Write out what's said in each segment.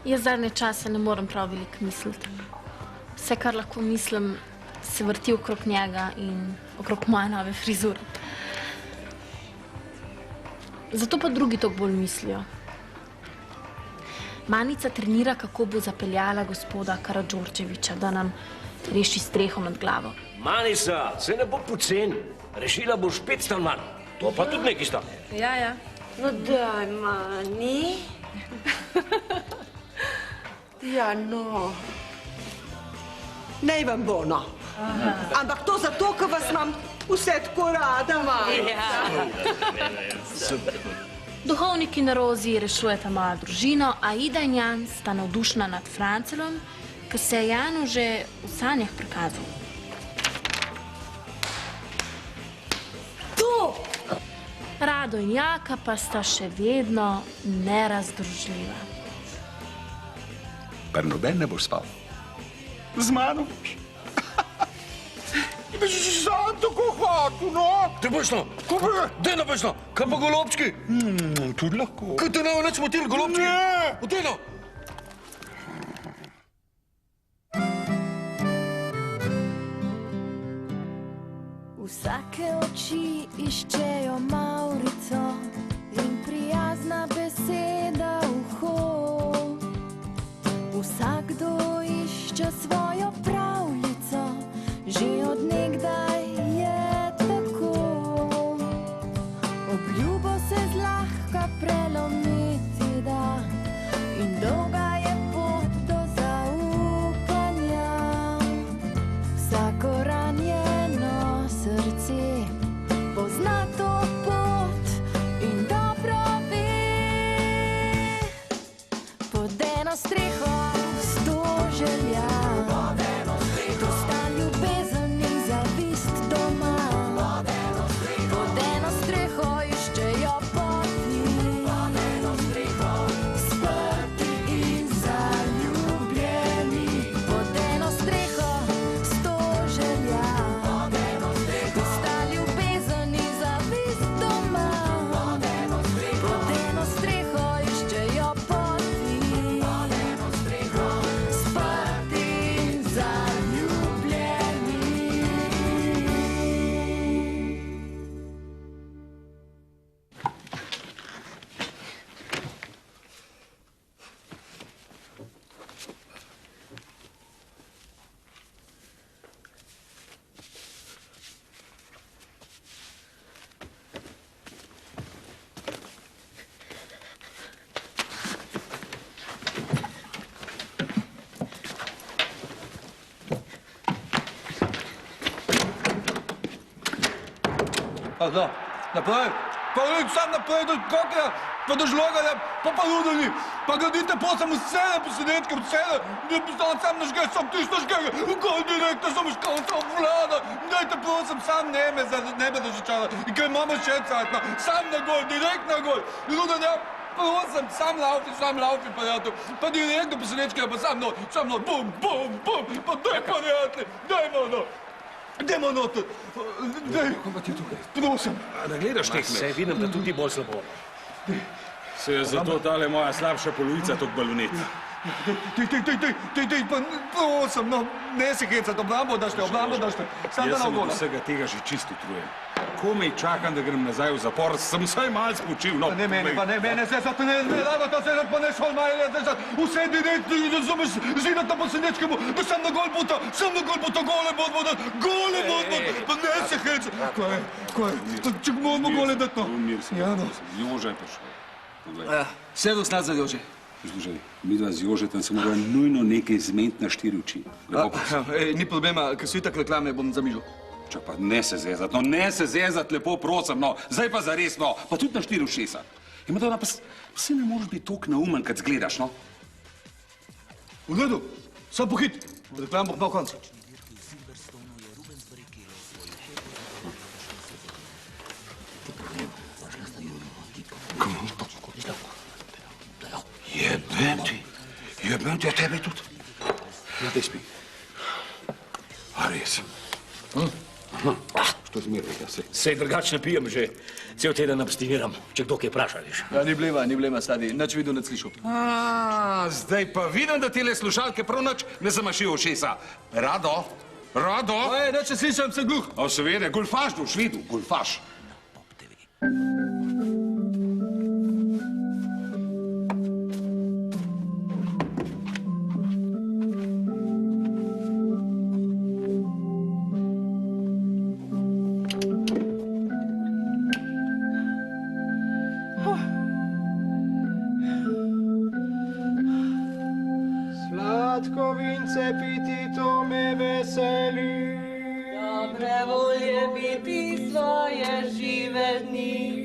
Jaz zadnje čase ne morem prav veliko misliti. Vse, kar lahko mislim, se vrti okrog njega in okrog moje nove frizure. Zato pa drugi toliko bolj mislijo. Manica trenira, kako bo zapeljala gospoda Karadžordževića, da nam reši streho nad glavo. Manica, se ne bo poceni. Rešila boš 5 stanovanj. To pa tudi neki stane. Ja. No daj, Mani. Ja, no. Naj vam bo, no. Ampak to zato, ker vas imam vse tako rada, Mani. Duhovniki na Rozi rešujeta mojo družino, a Ida in Jan sta navdušena nad Francelom, ker se je Janu že v sanjah prikazal. To! Rado in Jaka pa sta še vedno nerazdružljiva. Pa noben ne boš spal. Z mano boš. Bi si sam tako hotel, no? Te bošno? Ko bi? Dej na bošno? Kaj pa golobčki? Tudi lahko. Kaj te ne bo nič motil, golobčki? Ne! Odejno! Vsake oči iščejo Maurico in prijazna beseda uho. Vsakdo išče svojo pravljico, že od nekdaj je tako. Obljubo se zlahka prelomiti da in dolga je pot do zaupanja. Vsako ranjeno srce pozna to pot in dobro ve. Pod eno streho 100 želja, to sta ljubezen in zavist doma. Pod eno streho iščejo poti, sprti in zaljubljeni. Pod eno streho 100 želja, to sta ljubezen in zavist doma. Pod eno streho iščejo poti, sprti in zaljubljeni. Da, naprej, pa reč sam naprej do kokrja, pa do žlogarja, pa ludani, pa gradite posem vsele posedetke, vsele, da bi sam nažgaj, sam tisto žgaj, kaj direktor, sam škalca vlada, dajte posem, sam ne me zažečala, in kaj imamo še cajtno, sam na gol, direkt na gol, ludanja, posem, sam laufi, prijatelj, pa direkt do posedetke, pa sam no, bum, pa daj, prijatelj, dajmo, no. Dajmo noter! Daj! Kako pa ti tukaj? Prosim! Da gledaš tekme? Se vidim, da tudi bolj slabo. Se je zato tale moja slabša polovica tok baloneti. Dej, pa prosim, no, ne se hecati, oblambo dašte, sam da na Jaz sem od ogola. vsega tega že čisto utrujen. Komaj čakam, da grem nazaj v zapor, sem vsaj malo spočil, no. Ne mene, se zato ne rado to se pa ne šol maje, vse direkt, razumeš, živata po senečkemu, da sam na gol buta, gole bod, pa ne se hecati. Kaj, če moramo gole dati, no. Umir se. Ja, no. Joža je prišel. Poglej. Sedel snad za Jože. Slušaj, midva z Jožetom se mora nujno nekaj zmeniti na 4 oči. Lepo prosim. Ni problema, ker so itak reklame, bom zamižil. Čak pa ne se zezat, no ne se zezat, lepo prosim, no. Zdaj pa zares, no. Pa tudi na 4 ušesa. In Madonna, pa se ne moreš biti toliko neumen, kad zgledaš, no. V redu, sam pohit. Reklam bom na koncu. Jebem ti, a tebe tudi. Ja, daj spi. A res? Što zmeraj, se? Sej drugače ne pijem že. Cel teden abstiniram, če kdo kaj vpraša, viš. Ja, ni blema, stari. Nič videl, nič slišal. Zdaj pa vidim, da tele slušalke prav nič ne zamašijo ušesa. Rado? Ej, nič ne slišam, sem gluh. O, seveda, golfaš boš videl, golfaš. Sladko vince piti, to me veseli. Dobre volje biti svoje žive dni,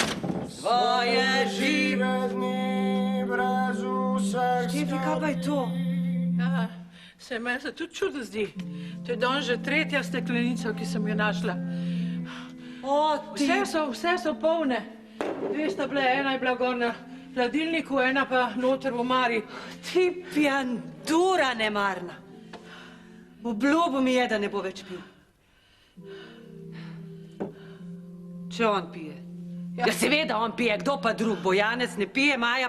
svoje žive dni, brez vseh Štefi, kaj pa je to? Ja, se meni se tudi čudno zdi. To je danes že tretja steklenica, ki sem jo našla. O, ti... Vse so polne. Dve sta bile, ena je bila gor na hladilniku, ena pa noter v omari. Ti pjandura nemarna. Obljubil mi je, da ne bo več pil. Če on pije. Ja, seveda on pije, kdo pa drug bo? Janez ne pije, Maja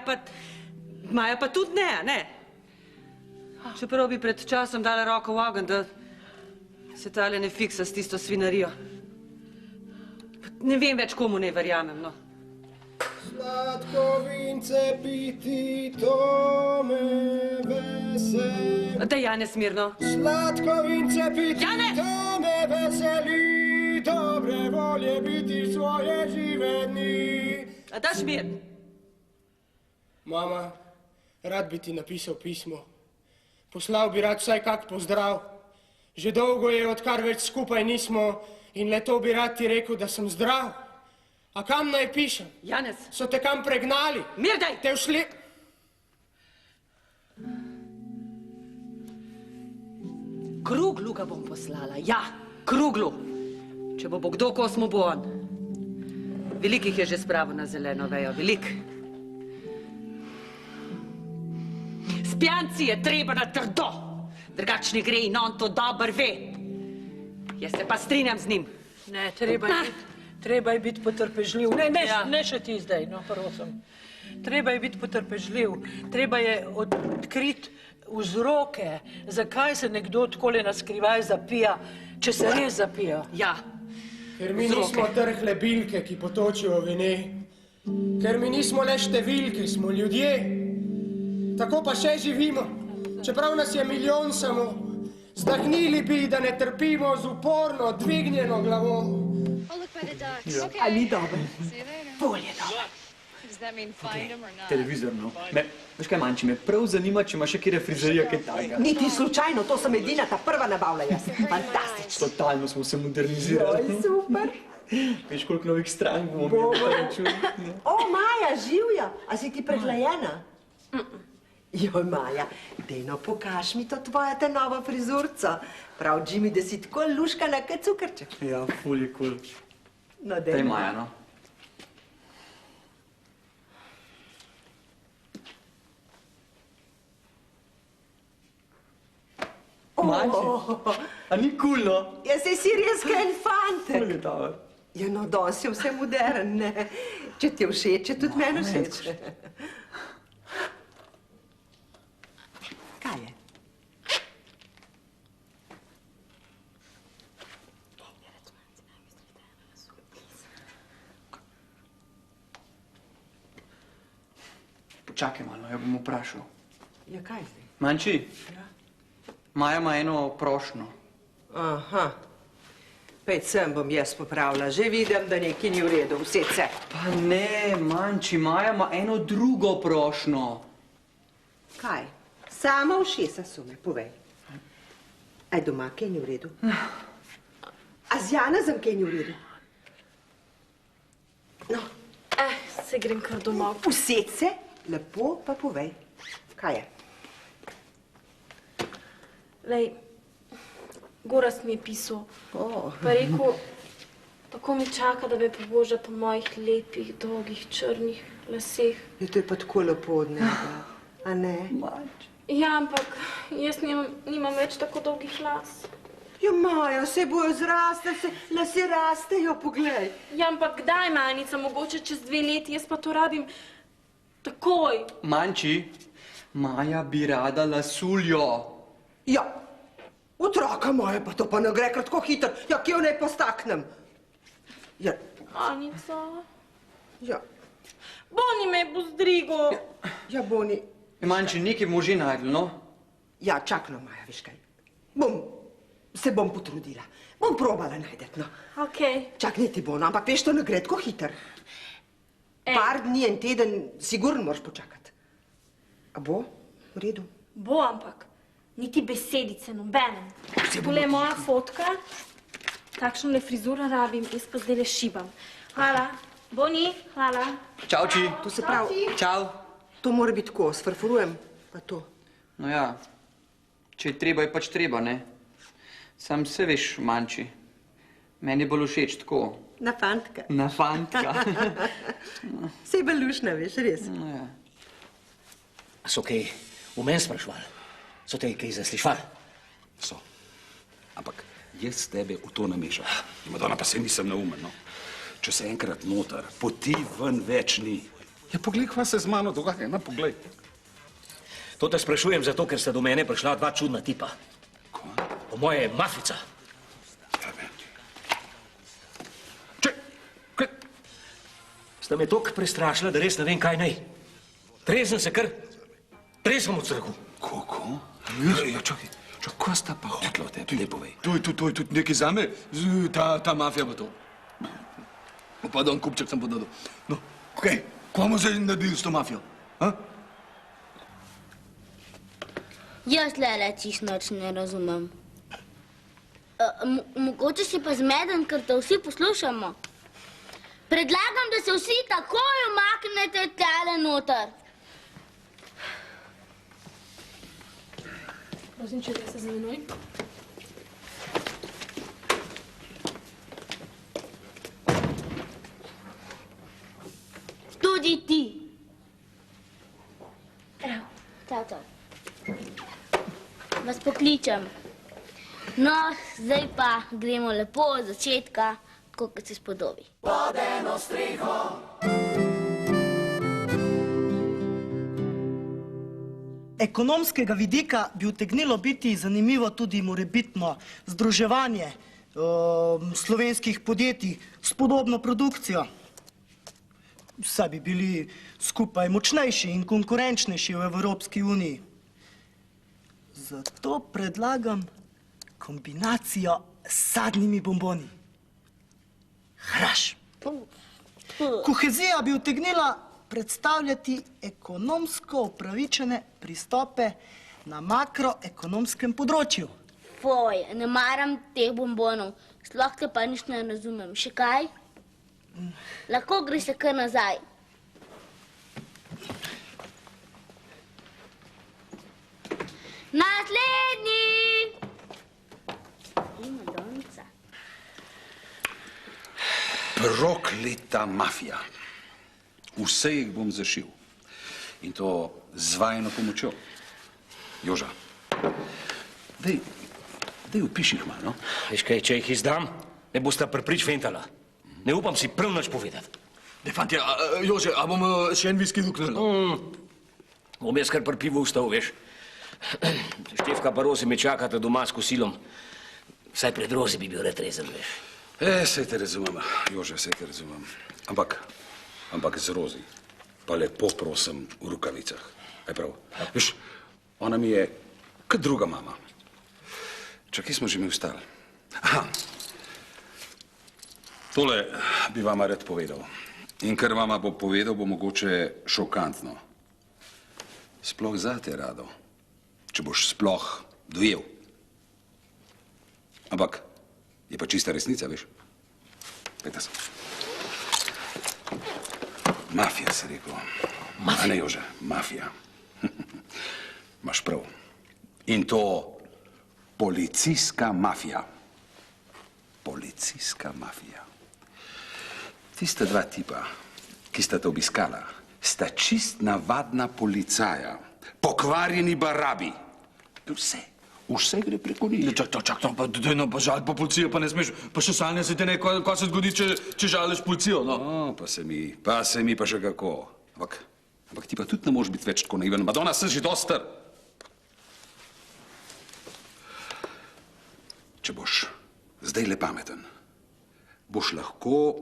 pa tudi ne. Čeprav bi pred časom dala roko v ogenj, da se tale ne fiksa s tisto svinarijo. Ne vem več, komu ne verjamem, no. Sladko vince piti, to me veseli. Daj, Janez, mirno. Sladko vince piti, Janez! to me veseli. Dobre volje biti svoje žive dni. A daš mir? Mama, rad bi ti napisal pismo. Poslal bi rad vsaj kak pozdrav. Že dolgo je, odkar več skupaj nismo, in le to bi rad ti rekel, da sem zdrav. A kam naj pišem? Janez! So te kam pregnali? Mir daj! Te všli... Kruglu ga bom poslala, ja, Kruglu. Če bo kdo kos, mu bo on. Velikih je že spravil na zeleno vejo, velik. S pijanci je treba na trdo, drugač ne gre in on to dobro ve. Jaz se pa strinjam z njim. Ne, treba je biti potrpežljiv. Ne še ti zdaj, no, prosim. Treba je biti potrpežljiv. Treba je odkriti vzroke, zakaj se nekdo takole na skrivaj zapija, če se res zapija. Ja. Ker mi nismo trhle bilke, ki potočijo vene. Ker mi nismo le številke, smo ljudje. Tako pa še živimo. Čeprav nas je milijon samo. Zdahnili bi, da ne trpimo z uporno dvignjeno glavo. A ni dobro? Bolje dobro. Televizor, no. Veš kaj, Manči, me prav zanima, če ima še kjere frizerija kaj takega. Niti slučajno, to sem edina, ta prva nabavila jaz. Fantastično. Totalno smo se modernizirali. Oj, super. Veš, koliko novih strank bomo imeli. O, Maja, živja, a si ti prehlajena? Joj, Maja, dejno, pokaž mi to tvoja ta nova frizurca. Prav, Jimmy, da si tako luškana kot cukrček. Ja, ful je kul. No, dej, Maja, no. Manči, a ni kul, no? Ja, saj si res kaj fantek. Ful je dobro. Ja, no, danes je vse modern, ne? Če ti je všeč, je tudi meni všeč. Kaj je? Počakaj malo, ja bom vprašal. Ja, kaj zdaj? Manči, Maja ima eno prošnjo. Aha. Pejt sem bom jaz popravila. Že vidim, da nekaj ni v redu. Vsece. Pa ne, Manči, Maja ima eno drugo prošnjo. Kaj? Sama ušesa so me, povej. Aj doma, kaj ni v redu? A z Janezem kaj ni v redu? No. Se grem kar domov. Vsece, lepo pa povej. Kaj je? Lej, Gorazd mi je pisal. Pa rekel, tako mi čaka, da me poboža po mojih lepih, dolgih, črnih laseh. Ja, to je pa tako lepo od njega. A ne? Ja, ampak jaz nimam več tako dolgih las. Ja, Maja, se bojo zrasli, se lase rastejo, poglej. Ja, ampak kdaj, Majnica, mogoče čez 2 leti, jaz pa to rabim takoj. Manči, Maja bi rada lasuljo. Ja, otroka moja, pa to pa ne gre kar tako hitro. Ja, kje jo naj pa staknem? Ja. Majnica. Ja. Boni me bo zdrigo. Ja, Boni. Manči, nekaj bomo že najdli, no? Ja, čak no, Maja, veš kaj. Se bom potrudila. Bom probala najdeti, no. Okej. Čak, ne ti bo, no, ampak veš, to ne gre tako hitro. Par dni, en teden, sigurno moraš počakati. A bo? V redu? Bo, ampak niti besedice, nobenem. Tole je moja fotka. Takšno frizuro rabim, jaz pa zdaj le šibam. Hvala. Boni, hvala. Čauči. To se pravi. Čau. To mora biti tako, sfarfurujem, pa to. No ja, če je treba, je pač treba, ne? Sam se veš, Manči, meni je bolj všeč tako. Na fantka. Na fantka. Sej bolj lušna, veš, res. No ja. So kaj v meni sprašvali? So te kaj zaslišvali? So. Ampak jaz tebe v to namešam. Madonna, pa se nisem neumen, no. Če se enkrat noter, poti ven več ni. Ja, poglej, kva se z mano dogaja, na poglej. To te sprašujem zato, ker sta do mene prišla 2 čudna tipa. Kva? Po moje je mafica. Sta me toliko prestrašila, da res ne vem, kaj naj. Trezem se kar. Trezem od strahu. Kako? Ja, čakaj, kva sta pa hotla od tebi, lepo vej. To je tudi nekaj zame, ta mafija pa to. Pa dan kupček sem podal. No, kaj, kva bomo zdaj naredili s to mafijo? Jaz le čisto nič ne razumem. Mogoče si pa zmeden, ker te vsi poslušamo. Predlagam, da se vsi takoj umaknete tale noter. Prosim, če se za menoj. Tudi ti. Evo. Čau. Vas pokličem. No, zdaj pa gremo lepo od začetka, tako kot se spodobi. Pod eno streho. Ekonomskega vidika bi utegnilo biti zanimivo tudi morebitno združevanje slovenskih podjetij s podobno produkcijo. Saj bi bili skupaj močnejši in konkurenčnejši v Evropski uniji. Zato predlagam kombinacijo s sadnimi bomboni. Hraš. Kohezija bi utegnila predstavljati ekonomsko upravičene pristope na makroekonomskem področju. Foj, ne maram teh bombonov, sploh te pa nič ne razumem. Še kaj? Lahko greš se kar nazaj. Naslednji! Madonca. Prokleta mafija. Vse jih bom zašil. In to z vajino pomočjo. Joža, daj upiši jih malo, no? Veš kaj, če jih izdam, ne bosta preprič fentala. Ne upam si prav nič povedati. Ne, fantje, Jože, a bomo še en viski luknili? Bom jaz kar pri pivu vstal, veš. Štefka pa Rozi me čakata doma s kosilom. Vsaj pred Rozi bi bil retrezen, veš. Sej te razumem, Jože, sej te razumem. Ampak z Rozi pa lepo prosim v rukavicah. Aj prav. Veš, ona mi je kot druga mama. Čakaj smo že mi vstali. Aha. Tole bi vama rad povedal. In kar vama bo povedal, bo mogoče šokantno. Sploh zate, Rado. Če boš sploh dojel. Ampak je pa čista resnica, veš? Pejte se. Mafija, si rekel. Mafija? A ne, Jože, mafija. Imaš prav. In to policijska mafija. Policijska mafija. Tista 2 tipa, ki sta te obiskala, sta čist navadna policaja, pokvarjeni barabi. Vse, Vse gre preko njih. Čak, no, pa daj no, pa žal po policijo, pa ne smeš, pa še sanja se te ne, kaj se zgodi, če žališ policijo, no. No, pa se mi pa še kako. Ampak ti pa tudi ne moreš biti več tako naiven. Madonna, si že dosti star. Če boš zdaj le pameten, boš lahko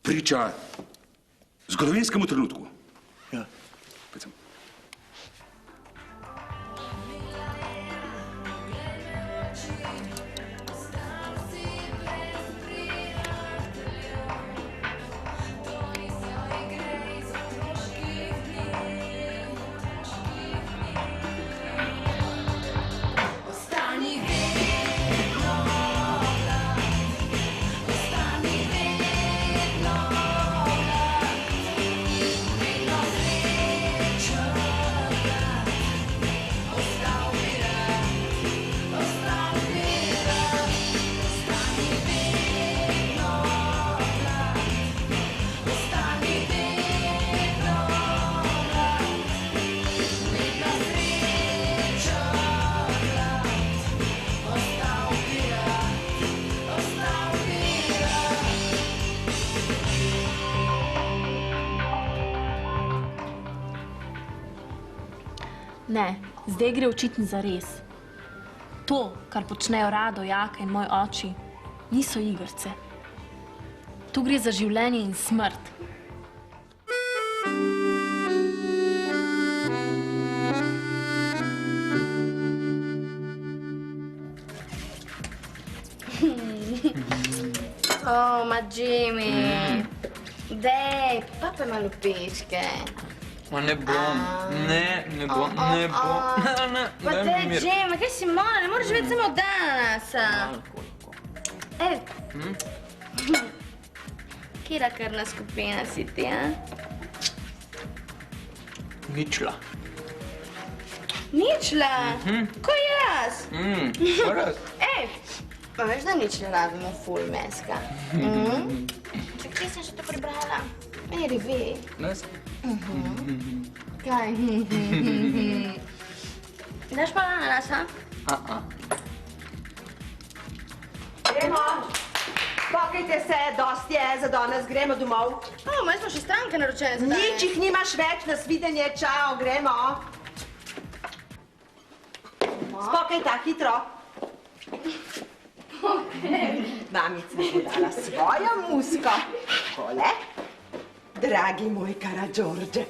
priča zgodovinskemu trenutku. Ja. Pojdem. Ne, zdaj gre očitno za res. To, kar počnejo Rado, Jaka in moj oči, niso igrce. Tu gre za življenje in smrt. Ma Jimmy, daj, papaj malo pičke. Ma ne bom, ne bom. Pa daj, Jimmy, kaj si mora, ne moraš živeti samo danasa. Kira krvna skupina si ti, a? Ničla. Ničla? Ko jaz? Raz. Pa veš, da ničle rabimo ful meska. Čak, kje sem še to prebrala? Meri, ve. Nes? Kaj? Daš pa ananas, a? Gremo. Spokajte se, dosti je, za danes gremo domov. Maj smo še stranke naročene za danes. Nič jih nimaš več, nasvidenje, čao, gremo. Spokajta, hitro. Mamica bo dala svojo musko. Takole. Dragi moj kara Đorđe,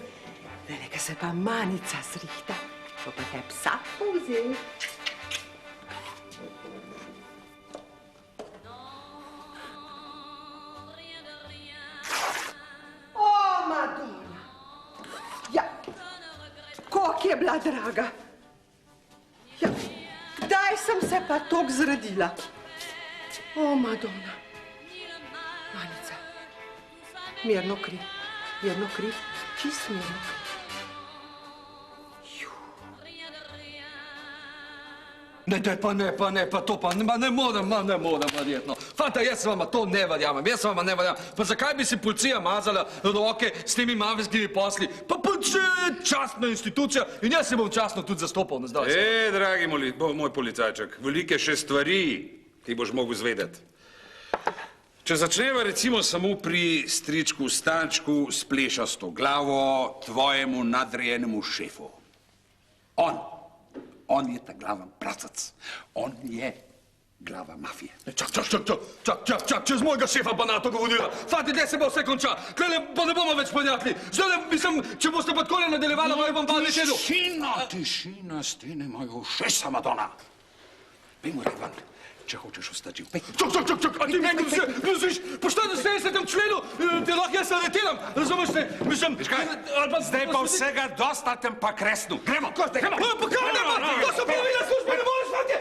neka se pa manica zrihta, bo pa te psa povzel. O, Madonna! Ja, koliko je bila draga. Ja, kdaj sem se pa toliko zredila? O, Madonna. Manica, mirno kri, čist mirno kri. Ne, pa to pa ne morem verjetno. Fanta, jaz vama to ne verjamem, Pa zakaj bi si policija mazala roke s temi mafijskimi posli? Pa častna institucija in jaz se bom častno tudi zastopal na zdaj. Dragi moj policajček, velike še stvari ti boš mogel zvedeti. Če začneva recimo samo pri stričku Stančku s plešasto glavo, tvojemu nadrejenemu šefu. On je ta glaven pracac. On je glava mafije. Čak, čez mojega šefa pa na to govorila. Fati, gdje se bo vse konča? Klele pa ne bomo več prijatelji. Zdaj, mislim, če boste pa takole nadaljevala, moj bom pa nešedu. Tišina, stene mojo šesa, Madonna. Pejmo Revan, če hočeš ostati živ. Čak, a ti meni misliš, po 74. členu te lahko jaz aretiram, razumeš te? Mislim, zdaj pa vsega dosta tem pa kresnu. Gremo! Pa kaj ne pa? To so pravila službe, ne moreš, fantje!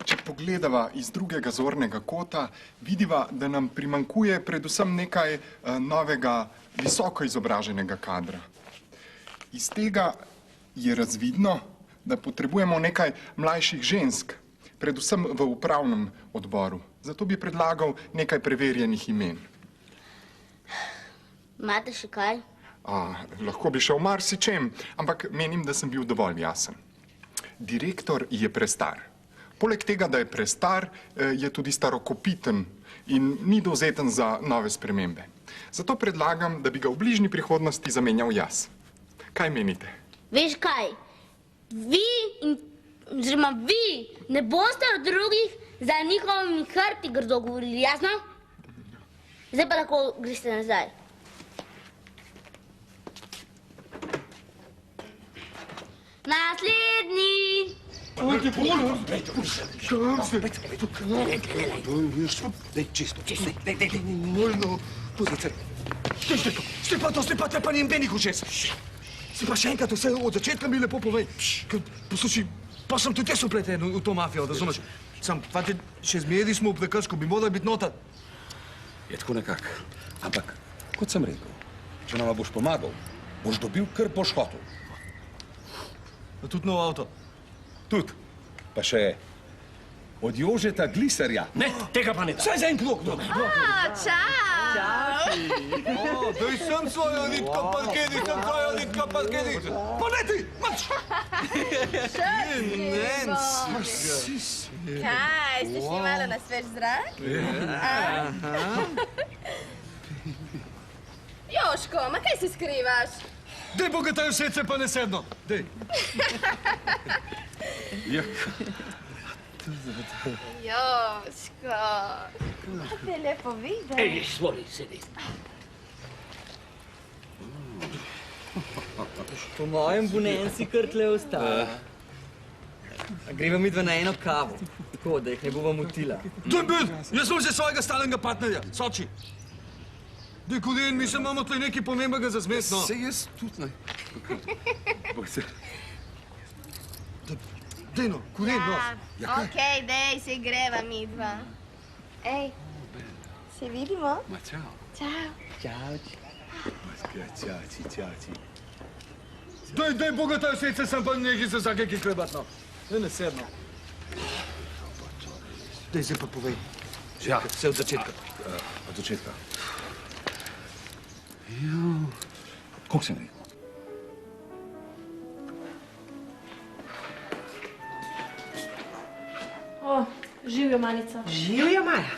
Če pogledava iz drugega zornega kota, vidiva, da nam primanjkuje predvsem nekaj novega visoko izobraženega kadra. Iz tega je razvidno, da potrebujemo nekaj mlajših žensk, predvsem v upravnem odboru. Zato bi predlagal nekaj preverjenih imen. Imate še kaj? Lahko bi šel marsičem, ampak menim, da sem bil dovolj jasen. Direktor je prestar. Poleg tega, da je prestar, je tudi starokopiten in ni dovzeten za nove spremembe. Zato predlagam, da bi ga v bližnji prihodnosti zamenjal jaz. Kaj menite? Veš kaj? Vi ne boste od drugih za njihovimi hrbti grdo govorili, jasno? Zdaj pa lahko greste nazaj. Naslednji! Slepate pa njen benih ušes. Si pa še enkrat vse od začetka mi lepo povej. Poslušaj, pa sem tudi jaz upleten v to mafijo, razumeš? Sam, fante, še zmeri smo v prekršku, bi morali biti nota. Je tako nekako. Ampak, kot sem rekel, če nama boš pomagal, boš dobil, kar boš hotel. Tudi nov avto. Tudi. Pa še od Jožeta Gliserja. Ne, tega pa ne da. Saj za en krog, no. Čau! Daj sem svojo nitko parkedi, Pa ne ti, mač! Kaj, ste šli malo na svež zrak? Joško, ma kaj se skrivaš? Dej bogataj všece pa nesedno. Dej. Joško, te je lepo videti. Ej, svoli, sedi. Po mojem bo Nancy kar tle ostala. Greva midva na eno kavo, tako da jih ne bova motila. Daj bil, jaz sem že svojega stalnega partnerja, Soči. Dej, Kolen, mi se imamo tukaj nekaj pomembnega za zmes, no. Sej jaz tudi ne. Dej no, Kolen, no. Okej, dej, se greva midva. Ej, se vidimo? Ma čau. Čau. Čau. Dej, bogataj všece, sem pa nekaj za vsake ki klebat, no. Dej, nesedno. Dej, zdaj pa povej. Ja. Vse od začetka. Od začetka. Koliko sem rekel? O, živjo, Manica. Živjo, Maja?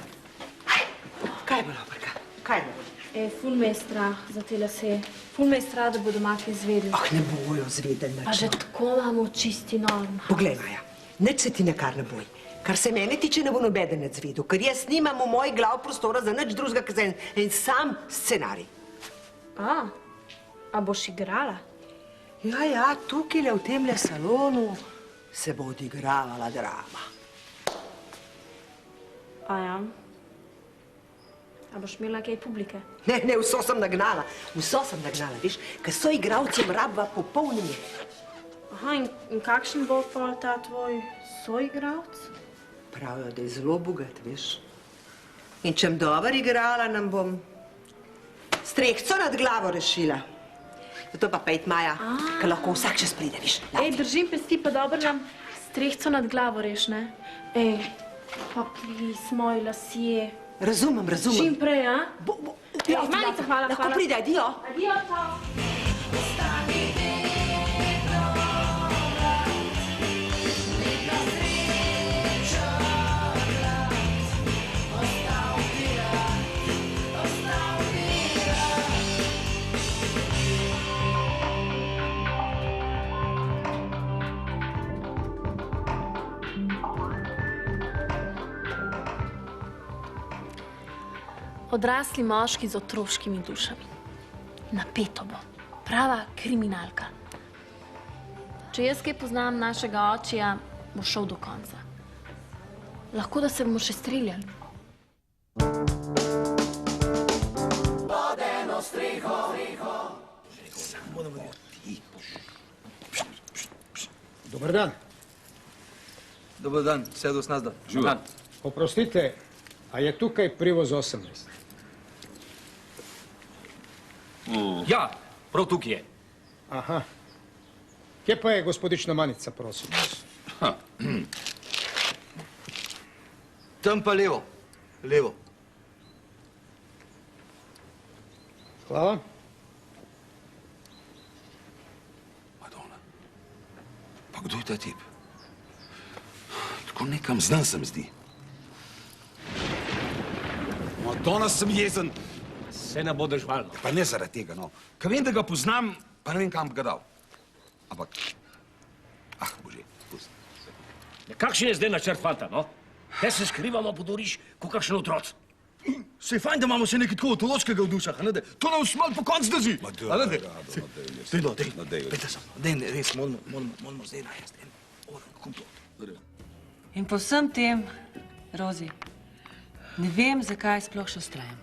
Kaj je bilo, Brka? Kaj je bilo? Ful me je strah za te lase. Ful me je strah, da bodo maki izvedeli. Ne bojo zvedeli Pa že nič. tako imamo čisti norm. Poglej, Maja, nič se ti nekar ne boj. Kar se mene tiče, ne bo nobeden nič zvedel, ker jaz nimam v moji glavi prostora za nič drugega, kot za en sam scenarij. A boš igrala? Ja, tukaj v temle salonu se bo odigravala drama. A ja? A boš imela kaj publike? Ne, vso sem nagnala, veš, ker so igralcem rabva popolnjenje. Aha, in kakšen bo pa ta tvoj soigralec? Pravijo, da je zelo bogat, veš. In če bom dobro igrala, nam bom strehco nad glavo rešila. Zato pa pejt, Maja, ker lahko vsak čas pride, veš. Ej, držim pesti, pa dobro nam strehco nad glavo reš, ne? Ej, pa plis, moji lasje. Razumem. Čim prej, a? Ja, Manica, hvala. Lahko pride, adijo. Adijo, čau. Odrasli moški z otroškimi dušami. Napeto bo. Prava kriminalka. Če jaz kaj poznam našega očija, bo šel do konca. Lahko, da se bomo še streljali. Pod eno streho. Dobar dan. Dobar dan, Sedo Snazda. Živo. Oprostite, a je tukaj privoz 18? Ja, prav tukaj je. Aha. Kje pa je gospodična Manica, prosim? Tam pa levo. Hvala. Pa kdo je ta tip? Tako nekam znan se mi zdi. Madonna, sem jezen. Se ne bodo žval. Pa ne zaradi tega, no. Ker vem, da ga poznam, pa ne vem, kam bi ga dal. Ampak, bože, pusti. Kakšen je zdaj načrt, fanta, no? Te se skrivamo pod oriš, kot kakšen otroc. Se je fajn, da imamo še nekaj tako otoločkega v dušah, a ne? To nam smal po konc drži. A ne? Pejte sem. Dej, res, moramo zdaj najesti. In po vsem tem, Rozi, ne vem, zakaj sploh še vztrajam.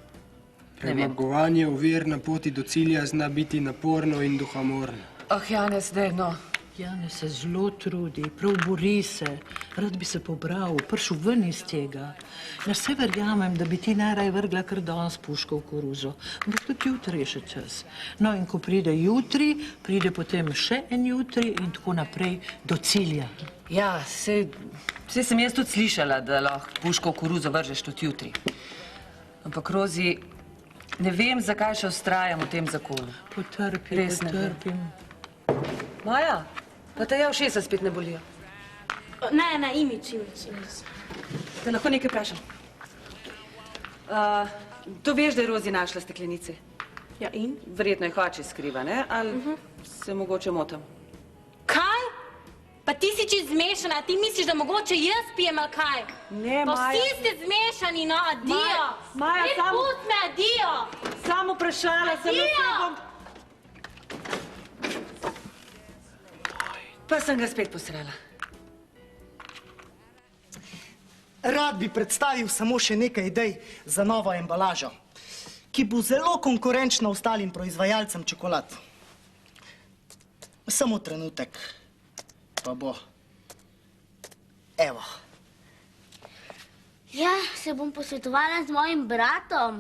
Premagovanje ovir na poti do cilja zna biti naporno in duhamorno. Oh, Janez, daj, no. Janez se zelo trudi, prav bori se, rad bi se pobral, prišel ven iz tega. Na vse verjamem, da bi ti najraje vrgla kar danes puško v koruzo, ampak tudi jutri je še čas. No in ko pride jutri, pride potem še en jutri in tako naprej do cilja. Ja, saj sem jaz tudi slišala, da lahko puško v koruzo vržeš tudi jutri. Ampak, Rozi, ne vem, zakaj še vztrajam v tem zakonu. Potrpim. Maja, pa te ja ušesa spet ne bolijo. Ne, imič. Te lahko nekaj vprašam? To veš, da je Rozi našla steklenice? Ja, in? Verjetno jih oči skriva, ne? Ali se mogoče motim? Kaj? Pa ti si čisto zmešana, ti misliš, da mogoče jaz pijem ali kaj? Ne, Pa Maja. vsi ste zmešani, no, adijo. Maja, samo... Pust me, adijo. Samo vprašala sem, da se bom... Pa sem ga spet posrala. Rad bi predstavil samo še nekaj idej za novo embalažo, ki bo zelo konkurenčna ostalim proizvajalcem čokolad. Samo trenutek, pa bo. Evo. Ja, se bom posvetovala z mojim bratom.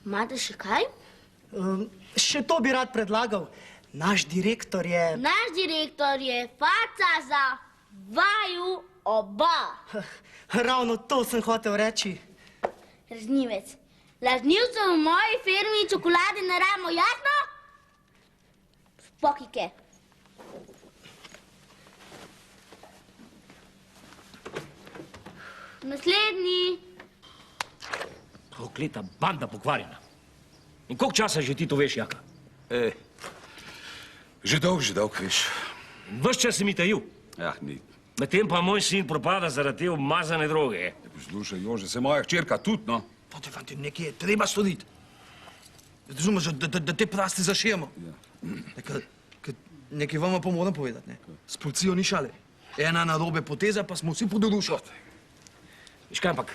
Imate še kaj? Še to bi rad predlagal. Naš direktor je... Naš direktor je faca za vaju oba. Ravno to sem hotel reči. Lažnivec. Lažnivcem v moji firmi čokolade ne rabimo, jasno? Spokike. Naslednji. Prokleta banda pokvarjena. In koliko časa že ti to veš, Jaka? Že dolg, veš. Ves čas si mi tajil. Ja, ni. Medtem pa moj sin propada zaradi te obmazane droge. Poslušaj, Jože, se moja hčerka tudi, no. Fanti, nekaj je treba storiti. Razumeš, da te prasti zašijemo. Nekaj vama pa moram povedati, ne. S policijo ni šale. Ena narobe poteza, pa smo vsi pod dušo. Veš kaj, ampak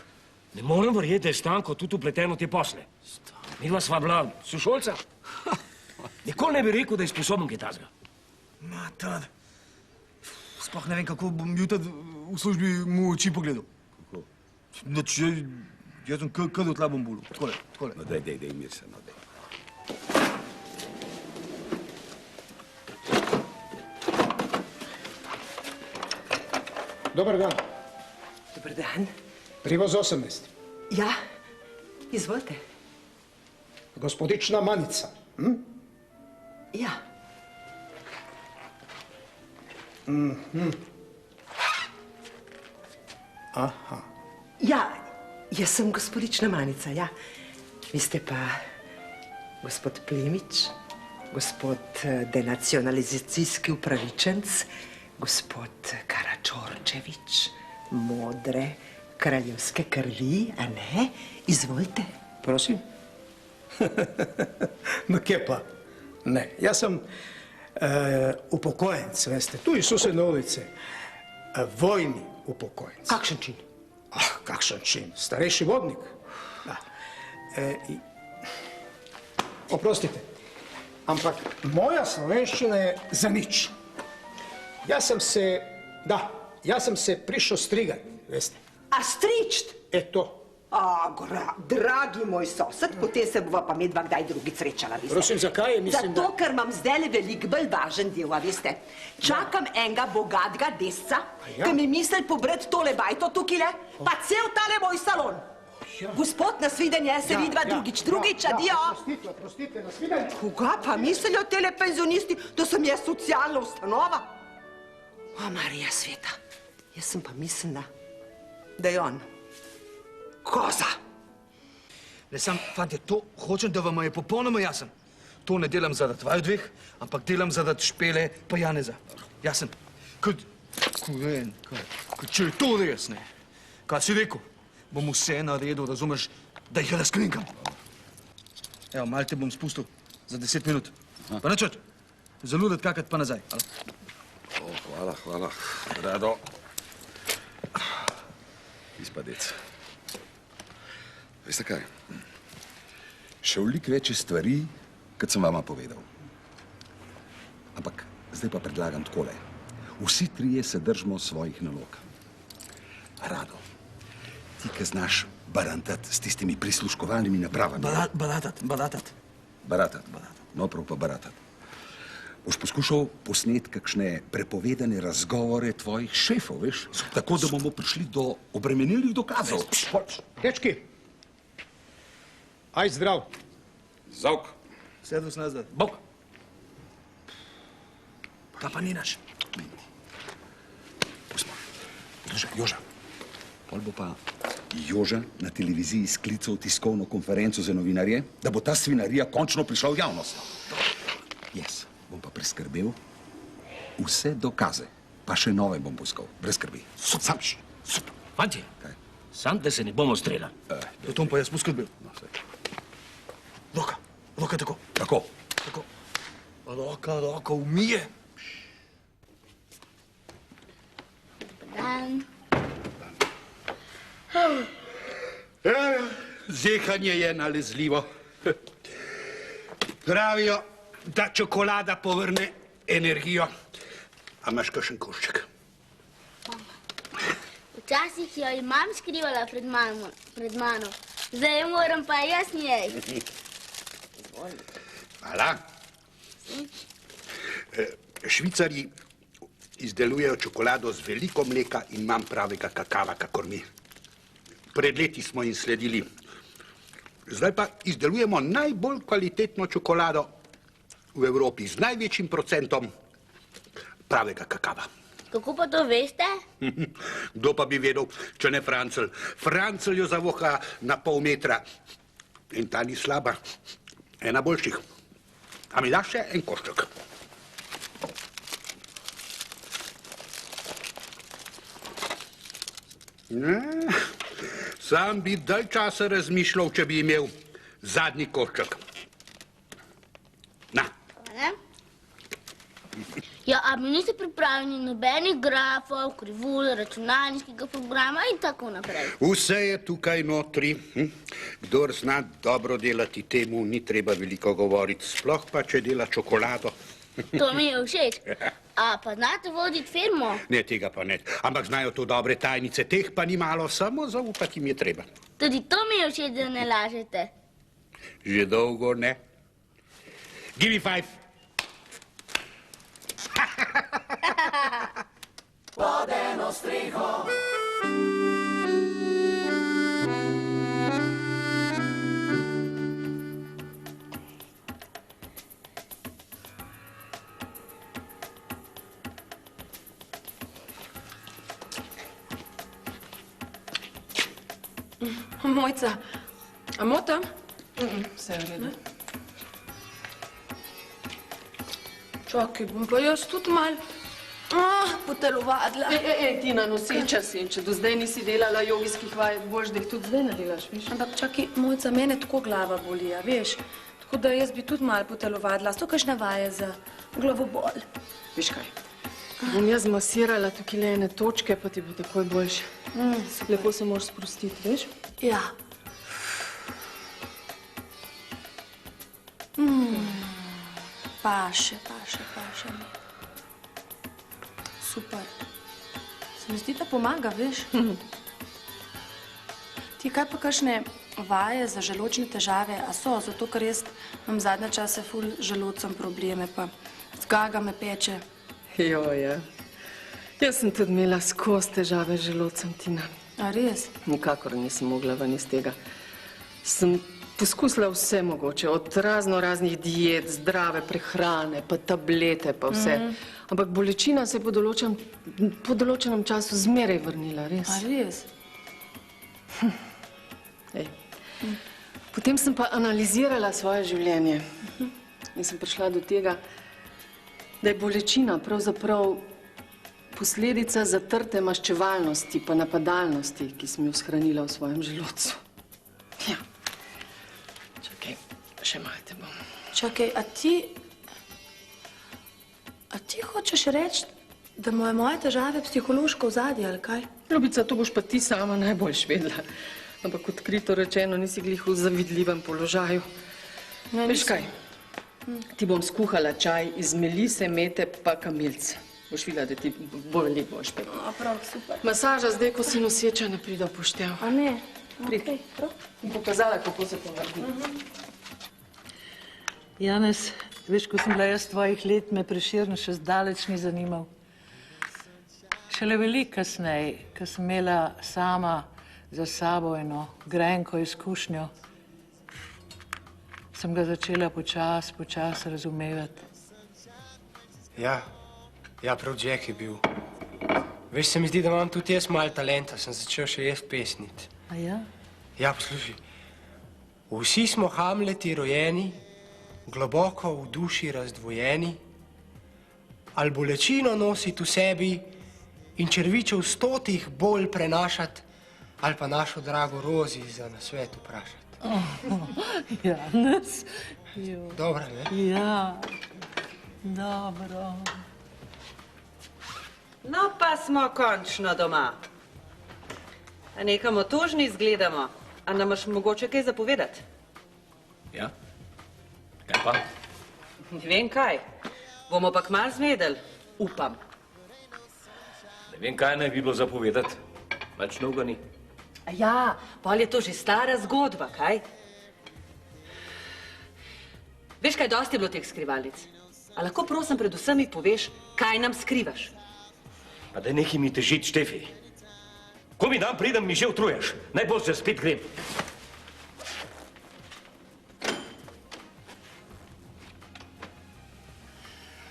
ne morem verjeti, da je Stanko tudi upleten v te posle. Midva sva bila sošolca. Nikoli ne bi rekel, da je sposoben kaj tazga. Mater. Sploh ne vem, kako bom jutri v službi mu oči pogledal. Kako? Jaz sem kar do tla bom bolil. Takole. No, daj, mir se, no, daj. Dobar dan. Dobar dan. Privoz 18. Ja, izvolite. Gospodična Manica. Hm? Ja. Aha. Ja, jaz sem gospodična Manica, ja. Vi ste pa gospod Plemič, gospod denacionalizacijski upravičenc, gospod Karačorčevič, modre kraljevske krvi, a ne? Izvolite. Prosim? No, kje pa? Ne, jaz sem upokojenc, veste, tu iz sosedne ulice. Vojni upokojenc. Kakšen čin? Kakšen čin? Starejši vodnik. Da. Oprostite, ampak moja slovenščina je za nič. Jaz sem se prišel strigati, veste. A stričt? Eto. Dragi moj sosed, potem se bova pa medva kdaj drugič srečala, veste. Prosim, zakaj? Mislim, zato, ker imam zdajle veliko bolj važen del, a veste. Čakam enega bogatega desca, ki mi misli pobrati tole bajto tukajle, pa cel tale moj salon. Gospod, nasvidenje, se vidva drugič, adijo. Prostite, nasvidenje. Koga pa mislijo tele penzionisti, da sem jaz socialna ustanova? O, Marija sveta, jaz sem pa mislila, da je on koza. Ne, sam, fantje, to hočem, da vam je popolnoma jasen. To ne delam zaradi vaju dveh, ampak delam zaradi Špele pa Janeza. Jasen? Če je to res, ne? Kaj si rekel? Bom vse naredil, razumeš, da jih razkrinkam. Evo, malo te bom spustil za 10 minut. Pa načrt, zaludat kakrat pa nazaj. Hvala. Rado. Izpadec. Veste kaj? Še veliko večje stvari, kot sem vama povedal. Ampak zdaj pa predlagam takole. Vsi trije se držimo svojih nalog. Rado, ti, ki znaš barantati s tistimi prisluškovalnimi napravami. Baratati. No, prav pa baratati. Boš poskušal posneti kakšne prepovedane razgovore tvojih šefov, veš? Tako, da bomo prišli do obremenilnih dokazov. Dečki, aj zdrav. Zavk. Servus nazdar. Bok. Ta pa ni naš. Joža, pol bo pa Joža na televiziji sklical tiskovno konferenco za novinarje, da bo ta svinarija končno prišla v javnost. Jaz bom pa priskrbel vse dokaze, pa še nove bom poiskal, brez skrbi. Fantje, sam, da se ne bomo streljali. Potom pa jaz poskrbel. Roka tako. Tako. Roka umije. Dan. Zehanje je nalezljivo. Pravijo, da čokolada povrne energijo. A imaš kakšen košček? Včasih jo imam skrivala pred mano. Zdaj moram pa jaz njej. Hvala. Švicarji izdelujejo čokolado z veliko mleka in manj pravega kakava, kakor mi. Pred leti smo jim sledili. Zdaj pa izdelujemo najbolj kvalitetno čokolado v Evropi z največjim procentom pravega kakava. Kako pa to veste? Kdo pa bi vedel, če ne Francelj? Francelj jo zavoha na pol metra in ta ni slaba. Ena boljših. A mi daš še en košček? Sam bi dalj časa razmišljal, če bi imel zadnji košček. Na. Ja, a mi niste pripravljeni nobenih grafov, krivul, računalniškega programa in tako naprej. Vse je tukaj notri. Kdor zna dobro delati, temu ni treba veliko govoriti. Sploh pa, če dela čokolado. To mi je všeč. A pa znate voditi firmo? Ne, tega pa ne. Ampak znajo to dobre tajnice. Teh pa ni malo, samo zaupati jim je treba. Tudi to mi je všeč, da ne lažete. Že dolgo ne. Give me 5. Pod eno streho. Mojca, a motam? Vse v redu. Čakaj, bom pa jaz tudi mal potelovadila. Tina, noseča si, če do zdaj nisi delala jogijskih vaj, boljš, da jih tudi zdaj ne delaš, veš? Ampak čakaj, Mojca, mene tako glava boli, a veš? Tako da jaz bi tudi mal potelovadila. Sto kakšne vaje za glavobol. Veš kaj? Bom jaz masirala tukaj le ene točke, pa ti bo takoj boljše. Lepo se moraš sprostiti, veš? Ja. Paše mi. Super. Se mi zdi, da pomaga, veš? Ti kaj pa kakšne vaje za želodčne težave? A so, zato ker jaz imam zadnje čase ful želodcem probleme, pa zgaga me peče. Ja. Jaz sem tudi imela skozi težave z želodcem, Tina. A res? Nikakor nisem mogla ven iz tega. Sem poskusila vse mogoče, od raznih diet, zdrave prehrane, pa tablete, pa vse. Ampak bolečina se je po določenem času zmeraj vrnila, res. A res? Potem sem pa analizirala svoje življenje in sem prišla do tega, da je bolečina pravzaprav posledica zatrte maščevalnosti pa napadalnosti, ki sem jo shranila v svojem želodcu. Ja. Čakaj, še malo te bom. Čakaj, a ti hočeš reči, da imajo moje težave psihološko ozadje, ali kaj? Ljubica, to boš pa ti sama najboljš vedela. Ampak odkrito rečeno nisi glih v zavidljivem položaju. Veš kaj? Ti bom skuhala čaj iz melise, mete pa kamilce. Boš videla, da ti bo veliko boš pekla. A prav, super. Masaža zdaj, ko si noseča, ne pride v poštev. A ne? Pridi. Bom pokazala, kako se to naredi. Janez, veš, ko sem bila jaz tvojih let, me Prešeren še zdaleč ni zanimal. Šele veliko kasneje, ko sem imela sama za sabo eno grenko izkušnjo, sem ga začela počas razumevati. Ja, prav Jack je bil. Veš, se mi zdi, da imam tudi jaz malo talenta, sem začel še jaz pesniti. A ja? Ja, poslušaj, vsi smo Hamleti rojeni, globoko v duši razdvojeni, ali bolečino nositi v sebi in červičev 100 bolj prenašati, ali pa našo drago Rozi za nasvet vprašati. Janez. Dobro, ne? Ja, dobro. No, pa smo končno doma. A nekam otožni izgledamo. A nam imaš mogoče kaj zapovedati? Ja? Kaj pa? Ne vem kaj. Bomo pa kmalu zvedeli. Upam. Ne vem, kaj naj bi bilo zapovedati. Več novega ni. A ja, pol je to že stara zgodba, kaj? Veš, kaj dosti je bilo teh skrivalnic? A lahko prosim pred vsemi poveš, kaj nam skrivaš? Pa da nekaj mi težiti, Štefi. Ko mi dan pridem, mi že utruješ. Najbolj se spet grem.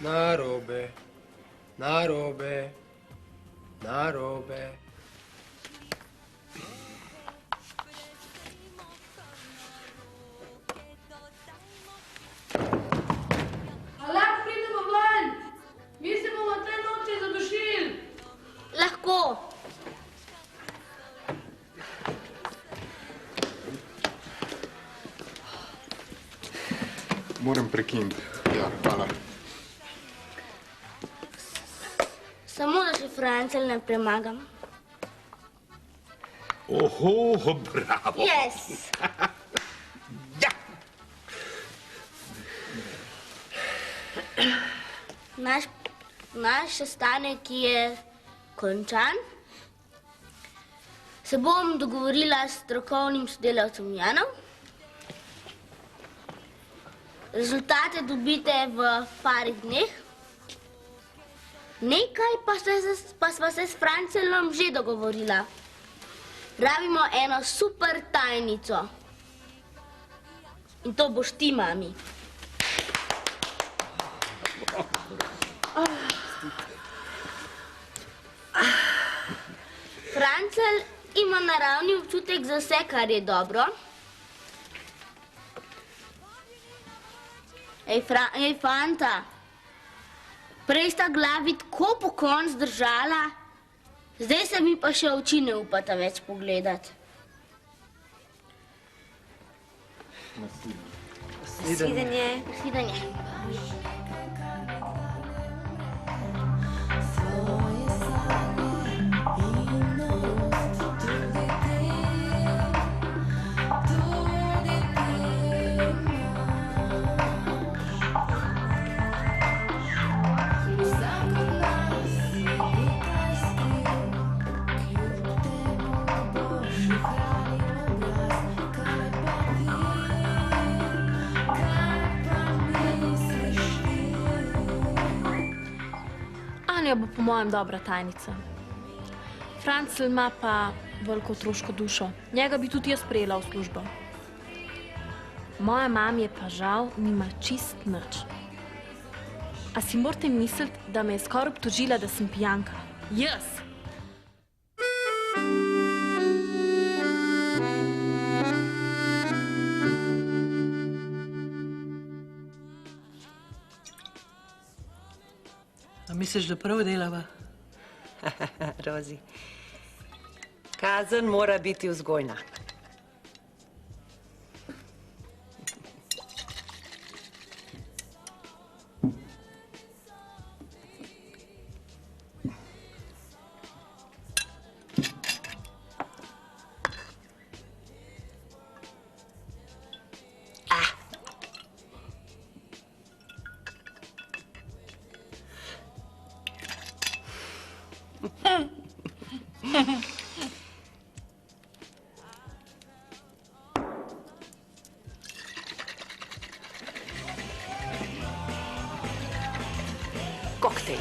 Narobe, narobe, narobe. Lahko pridemo ven? Mi se bomo te noči zadušili. Lahko. Moram prekiniti. Ja, hvala. Samo da še Francel ne premagam. Oho, bravo. Yes. Naš sestanek je končan. Se bom dogovorila s strokovnim sodelavcem Janom. Rezultate dobite v parih dneh. Nekaj pa sva se s Francelom že dogovorila. Rabimo eno super tajnico. In to boš ti, mami. Francel ima naravni občutek za vse, kar je dobro. Ej, fanta, prej sta glavi tako pokonc držala, zdaj se mi pa še oči ne upata več pogledati. Nasvidenje. Nasvidenje. Anja bo po mojem dobra tajnica. Francel ima pa veliko otroško dušo. Njega bi tudi jaz sprejela v službo. Moja mama je pa žal nima čist nič. A si morate misliti, da me je skoraj obtožila, da sem pijanka. Jaz! A misliš, da prav delava? Rozi, kazen mora biti vzgojna. Koktejl.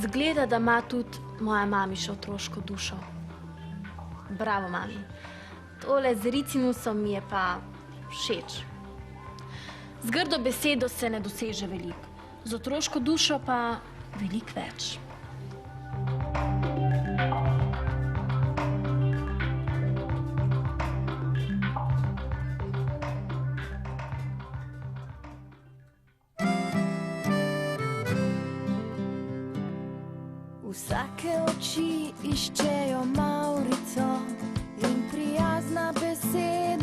Zgleda, da ima tudi moja mamiša otroško dušo. Bravo, mami. Tole z ricinusom mi je pa všeč. Z grdo besedo se ne doseže veliko, z otroško dušo pa veliko več. Vsake oči iščejo Maurico in prijazna beseda